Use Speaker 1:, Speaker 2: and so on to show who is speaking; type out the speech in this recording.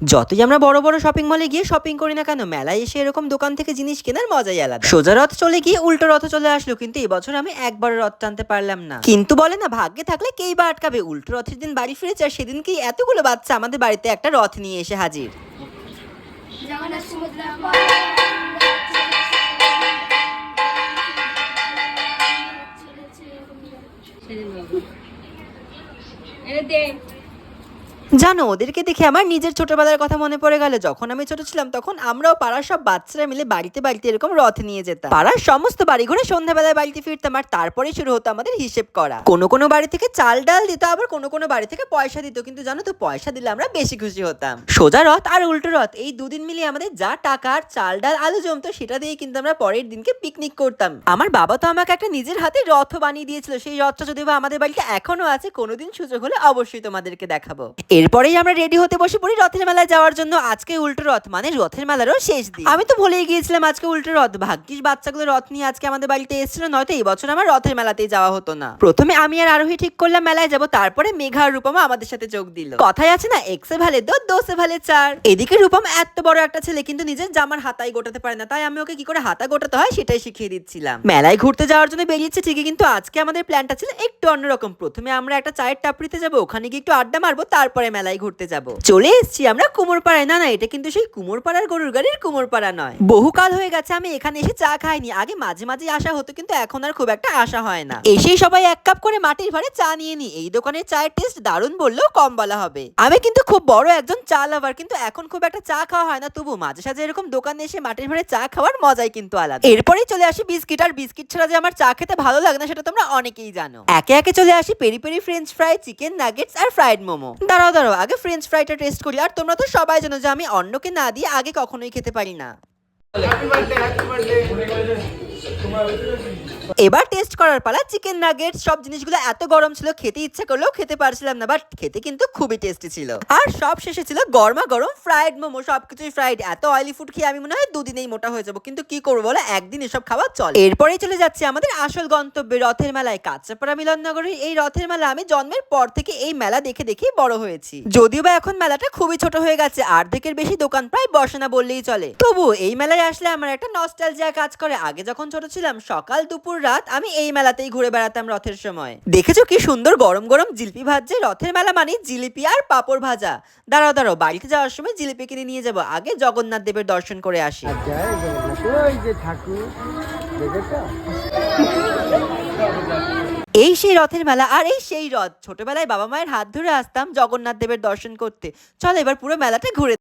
Speaker 1: যতই আমরা বড় বড় শপিং মলে গিয়ে শপিং করি না কেন, মেলায় এসে এরকম দোকান থেকে জিনিস কেনার মজাই আলাদা। সোজা রথ চলে গিয়ে উল্টো রথ চলে আসলো, কিন্তু এবছর আমি একবার রথ টানতে পারলাম না। কিন্তু বলে না, ভাগ্যে থাকলে কেই বা আটকাবে। উল্টো রথের দিন বাড়ি ফিরেছে, আর সেদিনকেই এতগুলো বাচ্চা আমাদের বাড়িতে একটা রথ নিয়ে এসে হাজির। জানো, ওদেরকে দেখে আমার নিজের ছোটবেলার কথা মনে পড়ে গেল। যখন আমি ছোট ছিলাম তখন আমরাও পাড়ার সব বাচ্চারা মিলে বাড়িতে বাড়িতে এরকম রথ নিয়ে যেতাম। পাড়ার সমস্ত বাড়ি ঘুরে সন্ধ্যাবেলায় বাড়িতে ফিরতাম, আর তারপরে শুরু হতো আমাদের হিসেব করা। কোনো কোনো বাড়ি থেকে চাল ডাল দিত, আবার কোনো কোনো বাড়ি থেকে পয়সা দিত। কিন্তু জানো তো, পয়সা দিলে আমরা বেশি খুশি হতাম। সোজা রথ আর উল্টো রথ এই দুদিন মিলিয়ে আমাদের যা টাকা আর চাল ডাল আলু জমতো, সেটা দিয়ে কিন্তু আমরা পরের দিনকে পিকনিক করতাম। আমার বাবা তো আমাকে একটা নিজের হাতে রথ বানিয়ে দিয়েছিল। সেই রথটা যদি বা আমাদের বাড়িতে এখনো আছে, কোনোদিন সুযোগ হলে অবশ্যই তোমাদেরকে দেখাবো। এরপরেই আমরা রেডি হতে বসে পড়ি রথের মেলায় যাওয়ার জন্য। আজকে উল্টো রথ, মানে রথের মেলারও শেষ দিন। আমি তো ভুলেই গিয়েছিলাম আজকে উল্টো রথ। ভাগ্যিস বাচ্চাগুলো রথ নিয়ে আজকে আমাদের বাড়িতে এসেছিল, নয়তো এই বছর আমার রথের মেলাতেই যাওয়া হতো না। প্রথমে আমি আর আরোহী ঠিক করলাম মেলায় যাব, তারপরে মেঘা আর রূপমা আমাদের সাথে যোগ দিল। কথাই আছে না, এক সে ভালে দো, দো সে ভালে চার। এদিকে রূপম এত বড় একটা ছেলে, কিন্তু নিজের জামার হাতাই গোটাতে পারে না, তাই আমি ওকে কি করে হাতা গোটাতে হয় সেটাই শিখিয়ে দিচ্ছিলাম। মেলায় ঘুরতে যাওয়ার জন্য বেরিয়েছে ঠিকই, কিন্তু আজকে আমাদের প্ল্যানটা ছিল একটু অন্যরকম। প্রথমে আমরা একটা চায়ের টাপড়িতে যাবো, ওখানে গিয়ে একটু আড্ডা মারবো, তারপরে মেলায় ঘুরতে যাবো। চলে এসছি আমরা কুমোরপাড়ায়। না না, এটা কিন্তু সেই কুমোরপাড়ার গরুর গাড়ির কুমোরপাড়া নয়। বহুকাল হয়ে গেছে আমি এখানে এসে চা খাইনি। আগে মাঝে মাঝে আসা হতো, কিন্তু এখন আর খুব একটা আসা হয় না। এসেই সবাই এক কাপ করে মাটির ভাড়ে চা নিয়ে নি। এই দোকানের চায়ের টেস্ট দারুণ বললেও কম বলা হবে। আমি কিন্তু খুব বড় একজন চা লাভার, কিন্তু এখন খুব একটা চা খাওয়া হয় না। তবু মাঝে সাঝে এরকম দোকানে এসে মাটির ভাড়ে চা খাওয়ার মজাই কিন্তু আলাদা। এরপরেই চলে আসি বিস্কিট। আর বিস্কিট ছাড়া যে আমার চা খেতে ভালো লাগে না, সেটা তোমরা অনেকেই জানো। একে একে চলে আসি peri peri French fries, chicken nuggets আর ফ্রাইড মোমো। দাঁড়াও দাঁড়াও, আগে ফ্রেঞ্চ ফ্রাইটা টেস্ট করি। আর তোমরা তো সবাই জানো যে আমি অন্যকে না দিয়ে আগে কখনোই খেতে পারি না। এবার টেস্ট করার পালা চিকেন নাগেটস। সব জিনিসগুলো এত গরম ছিল, খেতে ইচ্ছা করলেও খেতে পারছিলাম না, বাট খেতে কিন্তু খুবই টেস্টি ছিল। আর সব শেষে ছিল গরমা গরম ফ্রাইড মোমো। সবকিছুই ফ্রাইড। এত অয়েলি ফুড খেয়ে আমি মনে হয় দুদিনেই মোটা হয়ে যাবো, কিন্তু কি করবো বলো, একদিন এসব খাওয়া চলে। এরপরেই চলে যাচ্ছে আমাদের আসল গন্তব্যে, রথের মেলায়। কাঁচরাপাড়া মিলননগরের এই রথের মেলা আমি জন্মের পর থেকে এই মেলা দেখে দেখেই বড় হয়েছি। যদিও বা এখন মেলাটা খুবই ছোট হয়ে গেছে, অর্ধেকের বেশি দোকান প্রায় বসে না বললেই চলে। তবু এই মেলায় আসলে আমার একটা নস্টালজিয়া কাজ করে। আগে যখন ছোট ছিলাম, সকাল দুপুর রাত আমি এই মেলাতেই ঘুরে বেড়াতাম রথের সময়। দেখেছো কি সুন্দর গরম গরম জিলিপি ভাজছে। রথের মেলা মানে জিলিপি আর পাপড় ভাজা। দাঁড়াও দাঁড়াও, বাড়িতে যাওয়ার সময় জিলিপি কিনে নিয়ে যাবো। আগে জগন্নাথ দেবের দর্শন করে আসি। এই সেই রথের মেলা, আর এই সেই রথ। ছোটবেলায় বাবা মায়ের হাত ধরে আসতাম জগন্নাথ দেবের দর্শন করতে। চল এবার পুরো মেলাটা ঘুরে